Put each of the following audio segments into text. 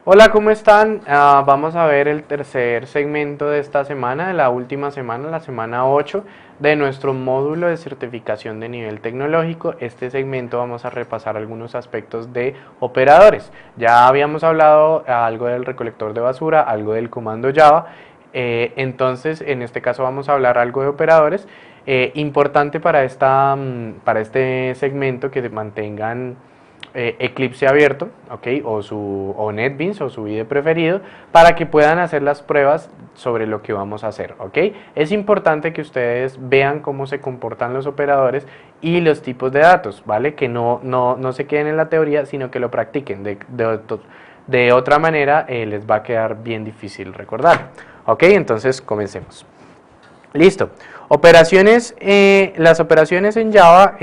Hola, ¿cómo están? Vamos a ver el tercer segmento de esta semana, de la última semana, la semana 8 de nuestro módulo de certificación de nivel tecnológico. Este segmento vamos a repasar algunos aspectos de operadores. Ya habíamos hablado algo del recolector de basura, algo del comando Java. Entonces, en este caso vamos a hablar algo de operadores. Importante para este segmento que mantengan Eclipse abierto, ¿ok? O NetBeans o su IDE preferido, para que puedan hacer las pruebas sobre lo que vamos a hacer, ¿ok? Es importante que ustedes vean cómo se comportan los operadores y los tipos de datos, ¿vale? Que no se queden en la teoría, sino que lo practiquen. De otra manera, les va a quedar bien difícil recordar, ¿ok? Entonces, comencemos. Listo. Operaciones, las operaciones en Java,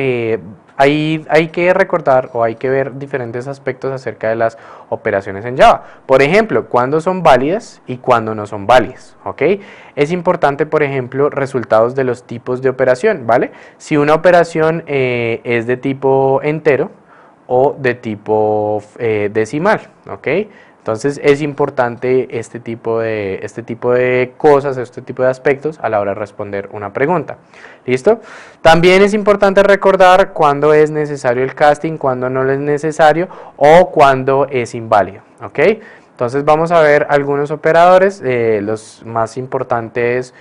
hay que recordar o hay que ver diferentes aspectos acerca de las operaciones en Java. Por ejemplo, cuándo son válidas y cuándo no son válidas, ¿ok? Es importante, por ejemplo, resultados de los tipos de operación, ¿vale? Si una operación es de tipo entero o de tipo decimal, ¿ok? Entonces es importante este tipo de cosas, este tipo de aspectos a la hora de responder una pregunta. ¿Listo? También es importante recordar cuándo es necesario el casting, cuándo no es necesario o cuándo es inválido. ¿Ok? Entonces vamos a ver algunos operadores, los más importantes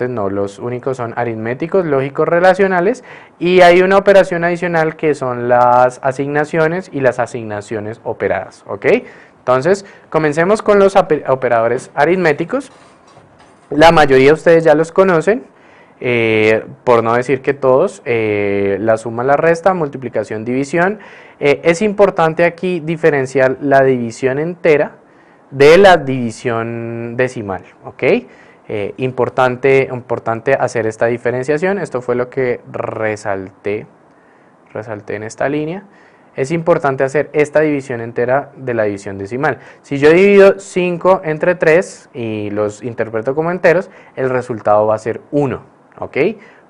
no, los únicos son aritméticos, lógicos, relacionales, y hay una operación adicional que son las asignaciones y las asignaciones operadas, ¿ok? Entonces, comencemos con los operadores aritméticos. La mayoría de ustedes ya los conocen, por no decir que todos, la suma, la resta, multiplicación, división. Es importante aquí diferenciar la división entera de la división decimal, ¿ok? Importante hacer esta diferenciación. Esto fue lo que resalté en esta línea. Es importante hacer esta división entera de la división decimal. Si yo divido 5 entre 3 y los interpreto como enteros, el resultado va a ser 1, ¿ok?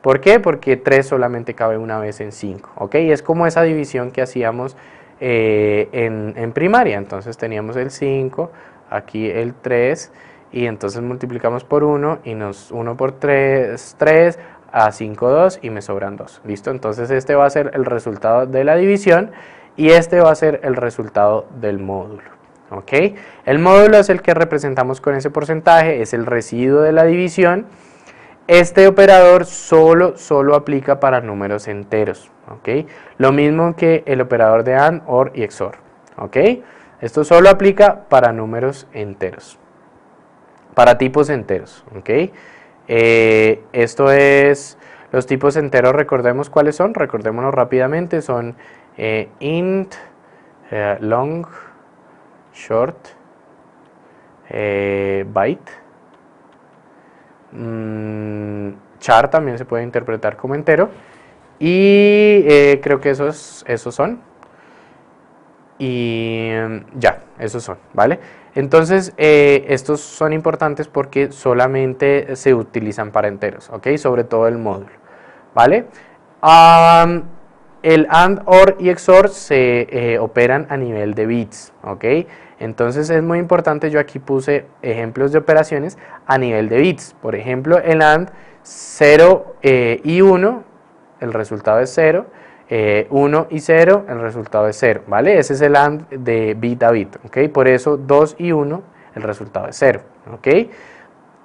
¿Por qué? Porque 3 solamente cabe una vez en 5, ¿ok? Es como esa división que hacíamos en primaria. Entonces teníamos el 5, aquí el 3, y entonces multiplicamos por 1 y 1 por 3, 3, a 5, 2 y me sobran 2. ¿Listo? Entonces este va a ser el resultado de la división y este va a ser el resultado del módulo. ¿Ok? El módulo es el que representamos con ese porcentaje, es el residuo de la división. Este operador solo aplica para números enteros. ¿Ok? Lo mismo que el operador de AND, OR y XOR. ¿Ok? Esto solo aplica para números enteros, para tipos enteros. ¿Ok? Esto es los tipos enteros, recordemos cuáles son, recordémonos rápidamente, son int, long, short, byte, char también se puede interpretar como entero, y creo que esos son. Y ya, esos son, ¿vale? Entonces, estos son importantes porque solamente se utilizan para enteros, ¿ok? Sobre todo el módulo, ¿vale? El AND, OR y XOR se operan a nivel de bits, ¿ok? Entonces es muy importante, yo aquí puse ejemplos de operaciones a nivel de bits. Por ejemplo, el AND 0 y 1, el resultado es 0. 1 y 0, el resultado es 0, ¿vale? Ese es el AND de bit a bit, ¿ok? Por eso 2 y 1, el resultado es 0, ¿ok?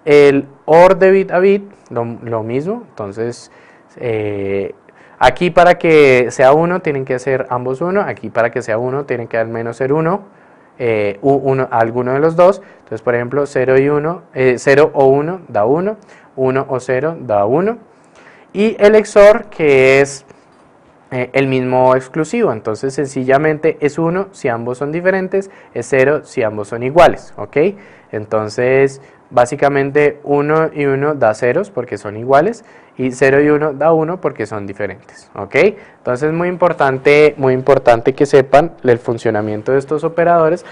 El OR de bit a bit, lo mismo, entonces aquí para que sea 1 tienen que ser ambos 1, aquí para que sea 1 tienen que al menos ser 1, alguno de los dos. Entonces, por ejemplo, 0 y 1, 0 o 1 da 1, 1 o 0 da 1. Y el XOR, que es el mismo exclusivo, entonces sencillamente es 1 si ambos son diferentes, es 0 si ambos son iguales, ¿ok? Entonces básicamente 1 y 1 da ceros porque son iguales y 0 y 1 da 1 porque son diferentes, ¿ok? Entonces muy importante que sepan el funcionamiento de estos operadores.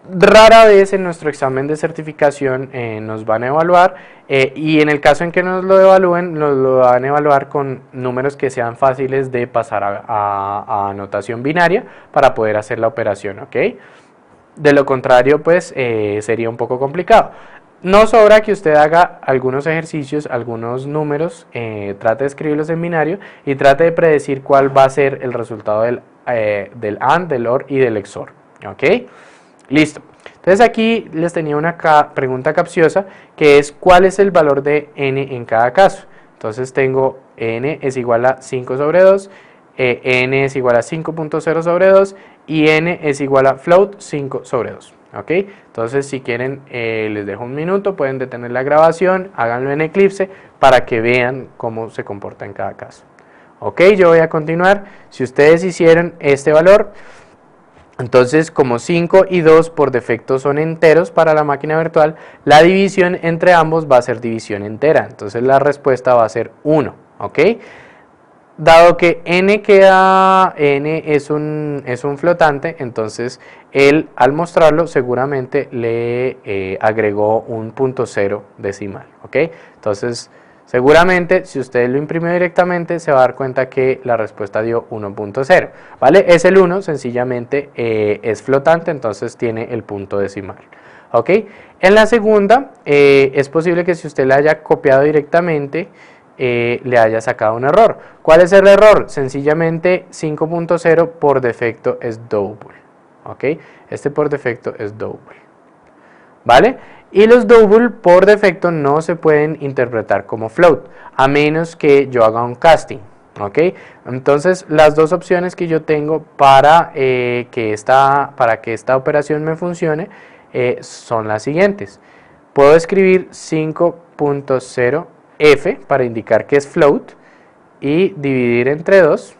Rara vez en nuestro examen de certificación nos van a evaluar y en el caso en que nos lo evalúen, nos lo van a evaluar con números que sean fáciles de pasar a notación binaria para poder hacer la operación, ¿ok? De lo contrario, pues sería un poco complicado. No sobra que usted haga algunos ejercicios, algunos números, trate de escribirlos en binario y trate de predecir cuál va a ser el resultado del AND, del OR y del XOR. ¿Ok? Listo. Entonces aquí les tenía una pregunta capciosa que es ¿cuál es el valor de n en cada caso? Entonces tengo n es igual a 5 sobre 2, n es igual a 5.0 sobre 2 y n es igual a float 5 sobre 2. ¿Ok? Entonces si quieren les dejo un minuto, pueden detener la grabación, háganlo en Eclipse para que vean cómo se comporta en cada caso. Ok, yo voy a continuar. Si ustedes hicieron este valor, entonces como 5 y 2 por defecto son enteros para la máquina virtual, la división entre ambos va a ser división entera. Entonces la respuesta va a ser 1. ¿Ok? Dado que n es un flotante, entonces él al mostrarlo seguramente le agregó un punto cero decimal. ¿Ok? Entonces seguramente si usted lo imprimió directamente se va a dar cuenta que la respuesta dio 1.0. ¿Vale? Es el 1, sencillamente es flotante, entonces tiene el punto decimal. ¿Ok? En la segunda es posible que si usted la haya copiado directamente le haya sacado un error. ¿Cuál es el error? Sencillamente 5.0 por defecto es double. ¿Ok? Este por defecto es double. ¿Vale? Y los double por defecto no se pueden interpretar como float, a menos que yo haga un casting. ¿Ok? Entonces las dos opciones que yo tengo para que esta operación me funcione son las siguientes. Puedo escribir 5.0 f para indicar que es float y dividir entre 2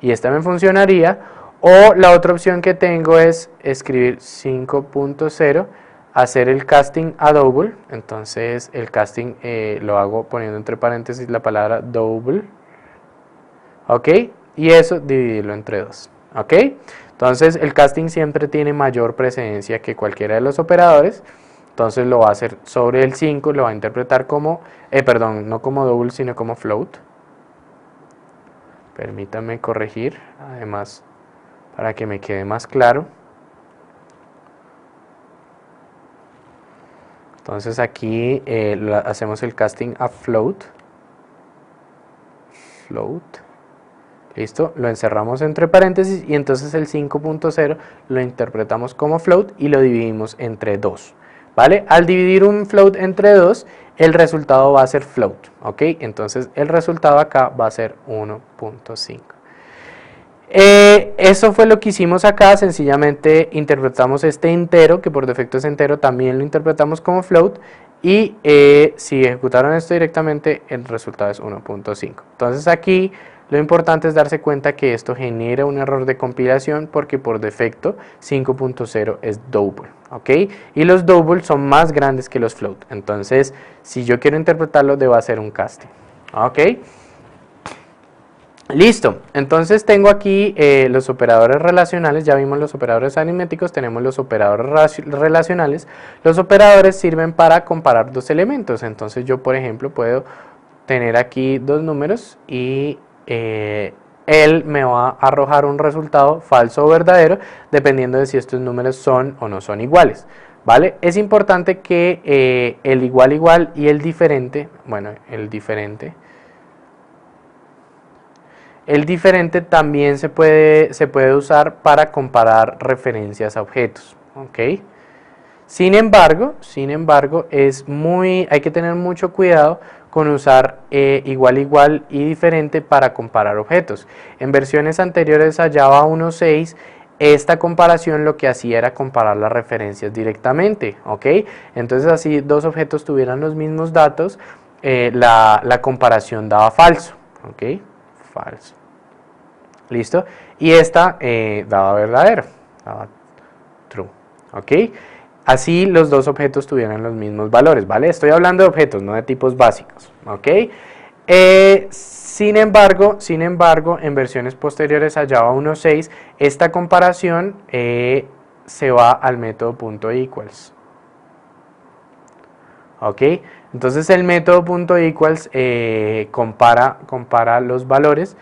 y esta me funcionaría, o la otra opción que tengo es escribir 5.0, hacer el casting a double, entonces el casting lo hago poniendo entre paréntesis la palabra double, ok, y eso dividirlo entre 2, ok. Entonces el casting siempre tiene mayor precedencia que cualquiera de los operadores. Entonces lo va a hacer sobre el 5, lo va a interpretar como, perdón, no como double, sino como float. Permítanme corregir, además, para que me quede más claro. Entonces aquí hacemos el casting a float. Float. Listo, lo encerramos entre paréntesis y entonces el 5.0 lo interpretamos como float y lo dividimos entre 2. ¿Vale? Al dividir un float entre 2, el resultado va a ser float, ¿ok? Entonces el resultado acá va a ser 1.5. Eso fue lo que hicimos acá, sencillamente interpretamos este entero, que por defecto es entero, también lo interpretamos como float, y si ejecutaron esto directamente, el resultado es 1.5. Entonces aquí lo importante es darse cuenta que esto genera un error de compilación porque por defecto 5.0 es double, ¿ok? Y los double son más grandes que los float, entonces si yo quiero interpretarlo debo hacer un casting, ¿ok? Listo, entonces tengo aquí los operadores relacionales, ya vimos los operadores aritméticos, tenemos los operadores relacionales. Los operadores sirven para comparar dos elementos, entonces yo por ejemplo puedo tener aquí dos números y él me va a arrojar un resultado falso o verdadero dependiendo de si estos números son o no son iguales. ¿Vale? Es importante que el igual y el diferente, bueno, el diferente también se puede usar para comparar referencias a objetos, ¿ok? Sin embargo, hay que tener mucho cuidado con usar igual y diferente para comparar objetos. En versiones anteriores a Java 1.6, esta comparación lo que hacía era comparar las referencias directamente, ¿ok? Entonces así dos objetos tuvieran los mismos datos, la comparación daba falso, ¿ok? Falso. ¿Listo? Y esta daba verdadero, daba true, ¿ok? Así los dos objetos tuvieran los mismos valores, ¿vale? Estoy hablando de objetos, no de tipos básicos, ¿ok? Sin embargo, en versiones posteriores a Java 1.6, esta comparación se va al método .equals, ¿ok? Entonces el método .equals compara los valores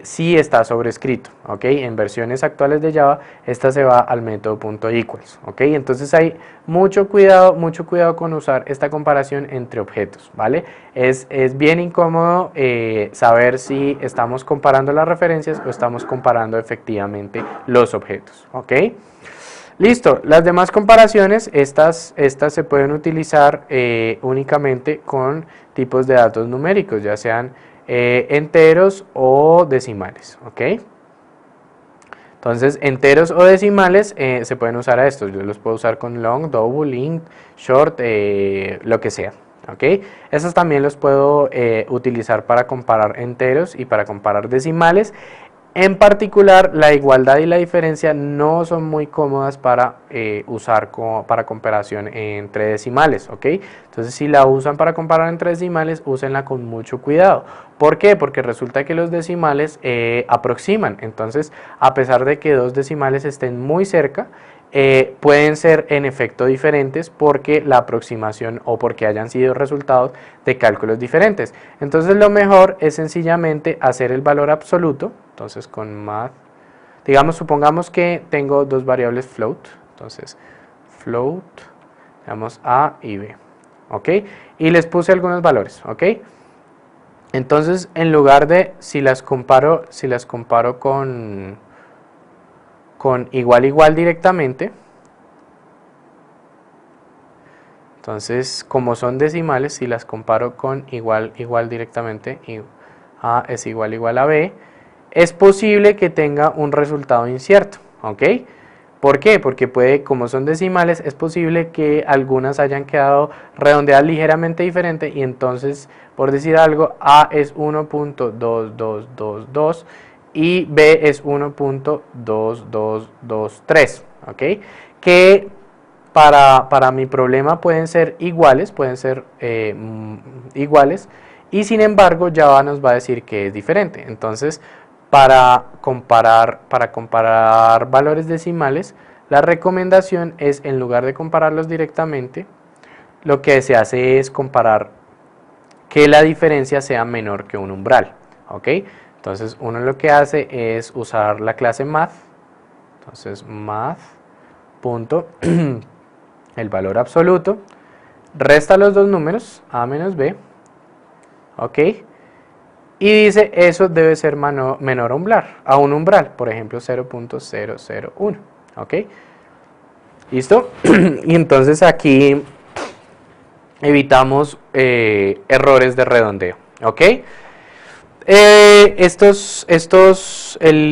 sí está sobrescrito, ¿ok? En versiones actuales de Java, esta se va al método .equals, ¿ok? Entonces hay mucho cuidado con usar esta comparación entre objetos, ¿vale? Es bien incómodo saber si estamos comparando las referencias o estamos comparando efectivamente los objetos, ¿ok? Listo, las demás comparaciones, estas se pueden utilizar únicamente con tipos de datos numéricos, ya sean enteros o decimales, ¿ok? Entonces, enteros o decimales se pueden usar a estos. Yo los puedo usar con long, double, int, short, lo que sea, ¿ok? Estos también los puedo utilizar para comparar enteros y para comparar decimales. En particular, la igualdad y la diferencia no son muy cómodas para usar para comparación entre decimales, ¿ok? Entonces, si la usan para comparar entre decimales, úsenla con mucho cuidado. ¿Por qué? Porque resulta que los decimales aproximan. Entonces, a pesar de que dos decimales estén muy cerca, pueden ser en efecto diferentes porque la aproximación o porque hayan sido resultados de cálculos diferentes. Entonces lo mejor es sencillamente hacer el valor absoluto. Entonces con math, digamos, supongamos que tengo dos variables float. Entonces float, digamos A y B, ¿ok? Y les puse algunos valores, ¿ok? Entonces en lugar de, si las comparo con igual directamente, entonces como son decimales, si las comparo con igual directamente, A es igual a B, es posible que tenga un resultado incierto, ¿ok? ¿Por qué? Porque como son decimales, es posible que algunas hayan quedado redondeadas ligeramente diferente y entonces, por decir algo, A es 1.2222 y B es 1.2223, ¿ok? Que para mi problema pueden ser iguales, y sin embargo Java nos va a decir que es diferente. Entonces, para comparar valores decimales, la recomendación es, en lugar de compararlos directamente, lo que se hace es comparar que la diferencia sea menor que un umbral, ¿ok? Entonces uno lo que hace es usar la clase math. Entonces math punto el valor absoluto, resta los dos números, a menos b, ¿ok? Y dice eso debe ser menor a un umbral, por ejemplo 0.001, ¿ok? ¿Listo? Y entonces aquí evitamos errores de redondeo, ¿ok? El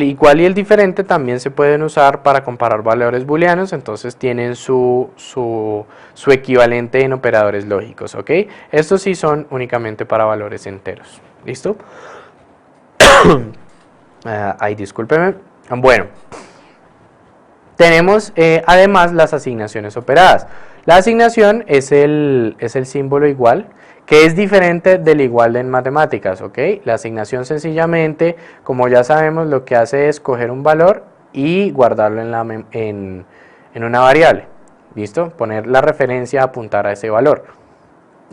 igual y el diferente también se pueden usar para comparar valores booleanos, entonces tienen su equivalente en operadores lógicos, ¿ok? Estos sí son únicamente para valores enteros, ¿listo? Ay, discúlpeme. Bueno, tenemos además las asignaciones operadas. La asignación es el símbolo igual, que es diferente del igual en matemáticas, ¿ok? La asignación sencillamente, como ya sabemos, lo que hace es coger un valor y guardarlo en una variable, ¿listo? Poner la referencia, apuntar a ese valor,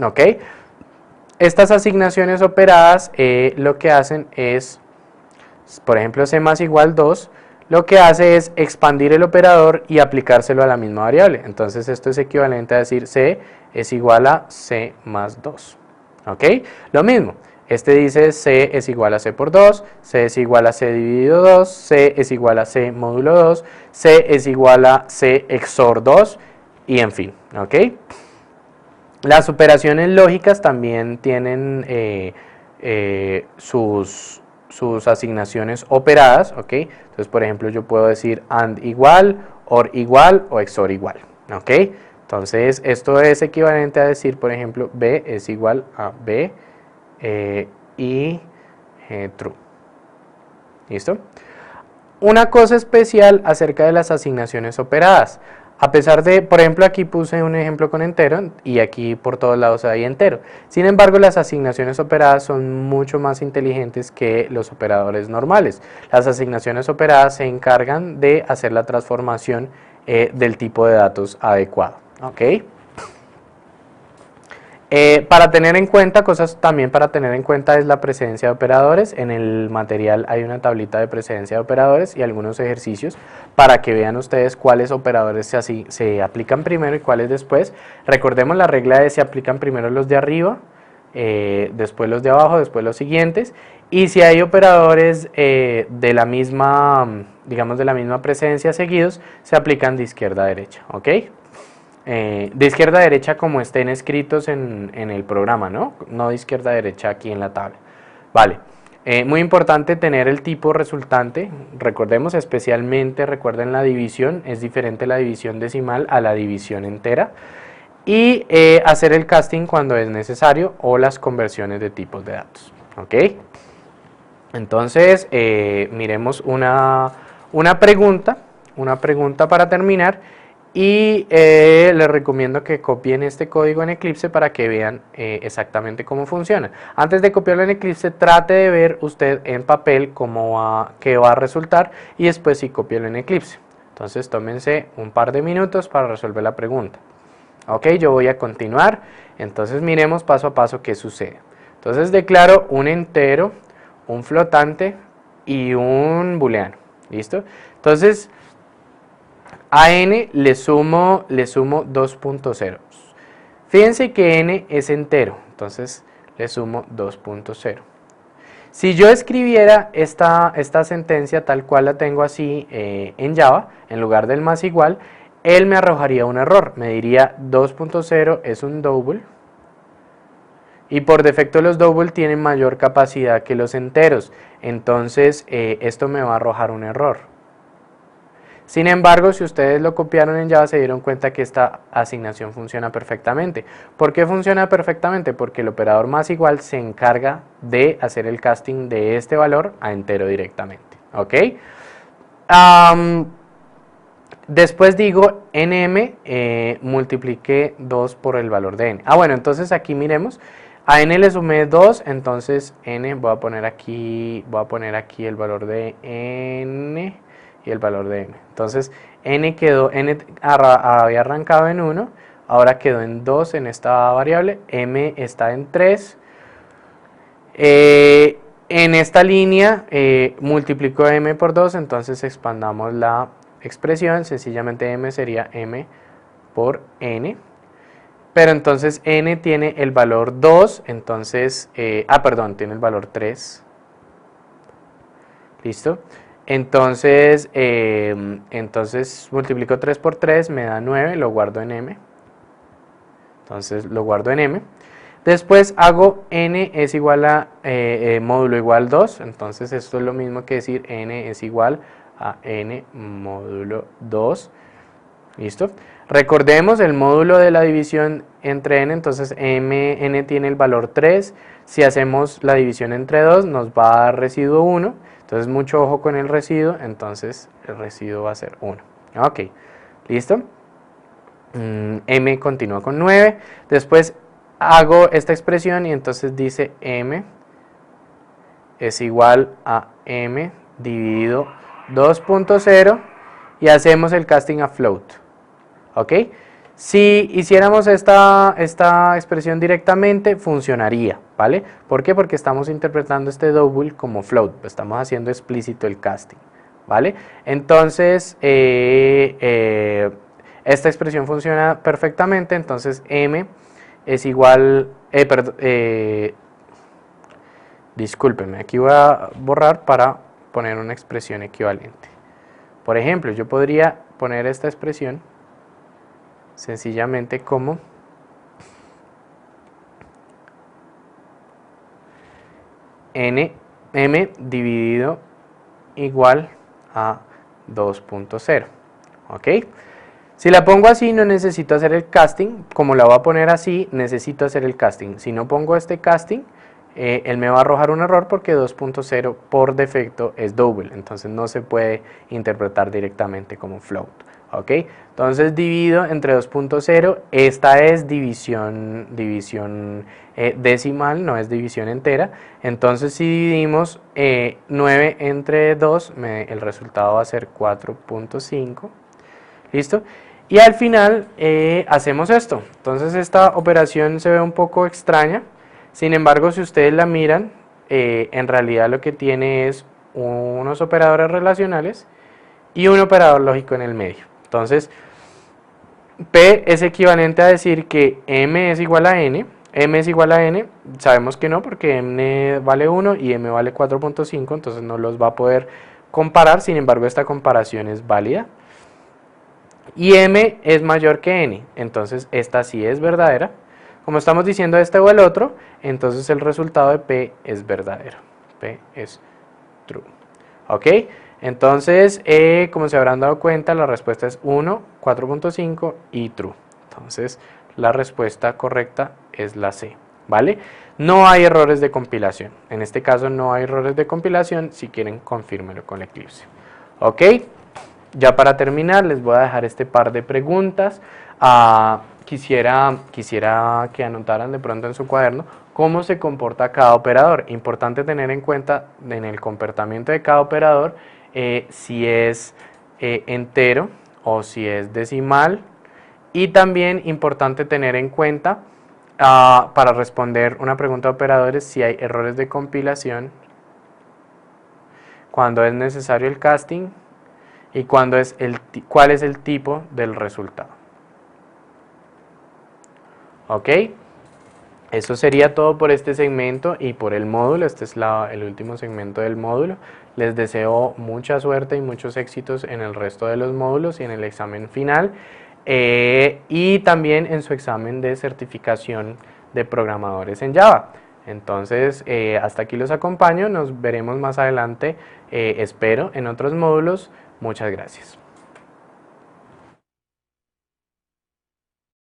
¿ok? Estas asignaciones operadas lo que hacen es, por ejemplo, C más igual 2, lo que hace es expandir el operador y aplicárselo a la misma variable. Entonces esto es equivalente a decir C es igual a C más 2. ¿Ok? Lo mismo, este dice C es igual a C por 2, C es igual a C dividido 2, C es igual a C módulo 2, C es igual a C XOR 2 y en fin. ¿Ok? Las operaciones lógicas también tienen sus asignaciones operadas, ¿ok? Entonces, por ejemplo, yo puedo decir AND igual, OR igual o XOR igual, ¿ok? Entonces, esto es equivalente a decir, por ejemplo, B es igual a B y true. ¿Listo? Una cosa especial acerca de las asignaciones operadas. A pesar de, por ejemplo, aquí puse un ejemplo con entero y aquí por todos lados hay entero. Sin embargo, las asignaciones operadas son mucho más inteligentes que los operadores normales. Las asignaciones operadas se encargan de hacer la transformación del tipo de datos adecuado. ¿Ok? Para tener en cuenta, cosas también para tener en cuenta es la precedencia de operadores. En el material hay una tablita de precedencia de operadores y algunos ejercicios para que vean ustedes cuáles operadores se aplican primero y cuáles después. Recordemos la regla de se aplican primero los de arriba, después los de abajo, después los siguientes. Y si hay operadores de la misma, digamos de la misma precedencia seguidos, se aplican de izquierda a derecha, ¿ok? De izquierda a derecha como estén escritos en el programa, ¿no? No de izquierda a derecha aquí en la tabla. Vale. Muy importante tener el tipo resultante. Recordemos especialmente, recuerden la división, es diferente la división decimal a la división entera. Y hacer el casting cuando es necesario o las conversiones de tipos de datos. ¿Ok? Entonces, miremos una pregunta para terminar. Y les recomiendo que copien este código en Eclipse para que vean exactamente cómo funciona. Antes de copiarlo en Eclipse, trate de ver usted en papel qué va a resultar y después sí cópielo en Eclipse. Entonces tómense un par de minutos para resolver la pregunta. Ok, yo voy a continuar. Entonces miremos paso a paso qué sucede. Entonces declaro un entero, un flotante y un booleano. ¿Listo? Entonces a n le sumo 2.0. Fíjense que n es entero, entonces le sumo 2.0. Si yo escribiera esta sentencia tal cual la tengo así en Java, en lugar del más igual, él me arrojaría un error. Me diría 2.0 es un double. Y por defecto los double tienen mayor capacidad que los enteros. Entonces esto me va a arrojar un error. Sin embargo, si ustedes lo copiaron en Java, se dieron cuenta que esta asignación funciona perfectamente. ¿Por qué funciona perfectamente? Porque el operador más igual se encarga de hacer el casting de este valor a entero directamente. ¿Ok? Después digo nm multipliqué 2 por el valor de n. Bueno, entonces aquí miremos. A n le sumé 2, entonces n, voy a poner aquí el valor de n y el valor de m. Entonces n había arrancado en 1, ahora quedó en 2 en esta variable, m está en 3. En esta línea multiplico m por 2, entonces expandamos la expresión, sencillamente m sería m por n. Pero entonces n tiene el valor 2, entonces, tiene el valor 3. ¿Listo? Entonces multiplico 3 por 3, me da 9, lo guardo en m. Entonces lo guardo en m. Después hago n es igual a módulo igual 2, entonces esto es lo mismo que decir n es igual a n módulo 2. ¿Listo? Recordemos el módulo de la división entre n, entonces n tiene el valor 3. Si hacemos la división entre 2 nos va a dar residuo 1. Entonces mucho ojo con el residuo, entonces el residuo va a ser 1. Ok, ¿listo? M continúa con 9. Después hago esta expresión y entonces dice m es igual a m dividido 2.0 y hacemos el casting a float. ¿Ok? Si hiciéramos esta expresión directamente, funcionaría, ¿vale? ¿Por qué? Porque estamos interpretando este double como float, estamos haciendo explícito el casting, ¿vale? Entonces, esta expresión funciona perfectamente, entonces m es igual, discúlpenme, aquí voy a borrar para poner una expresión equivalente. Por ejemplo, yo podría poner esta expresión sencillamente como m dividido igual a 2.0. ¿Ok? Si la pongo así no necesito hacer el casting, como la voy a poner así necesito hacer el casting. Si no pongo este casting, él me va a arrojar un error porque 2.0 por defecto es double, entonces no se puede interpretar directamente como float. ¿Ok? Entonces divido entre 2.0, esta es división decimal, no es división entera. Entonces si dividimos 9 entre 2, el resultado va a ser 4.5. ¿Listo? Y al final hacemos esto. Entonces esta operación se ve un poco extraña. Sin embargo, si ustedes la miran, en realidad lo que tiene es unos operadores relacionales y un operador lógico en el medio. Entonces, P es equivalente a decir que M es igual a N. M es igual a N, sabemos que no porque N vale 1 y M vale 4.5, entonces no los va a poder comparar, sin embargo esta comparación es válida. Y M es mayor que N, entonces esta sí es verdadera. Como estamos diciendo este o el otro, entonces el resultado de P es verdadero. P es true. ¿Ok? Entonces, como se habrán dado cuenta, la respuesta es 1, 4.5 y true. Entonces, la respuesta correcta es la C. ¿Vale? No hay errores de compilación. En este caso no hay errores de compilación. Si quieren, confírmelo con Eclipse. ¿Ok? Ya para terminar, les voy a dejar este par de preguntas. Quisiera que anotaran de pronto en su cuaderno cómo se comporta cada operador. Importante tener en cuenta en el comportamiento de cada operador si es entero o si es decimal. Y también importante tener en cuenta para responder una pregunta de operadores si hay errores de compilación, cuando es necesario el casting y cuál es el tipo del resultado. ¿Ok? Eso sería todo por este segmento y por el módulo. Este es el último segmento del módulo. Les deseo mucha suerte y muchos éxitos en el resto de los módulos y en el examen final. Y también en su examen de certificación de programadores en Java. Entonces, hasta aquí los acompaño. Nos veremos más adelante, espero, en otros módulos. Muchas gracias.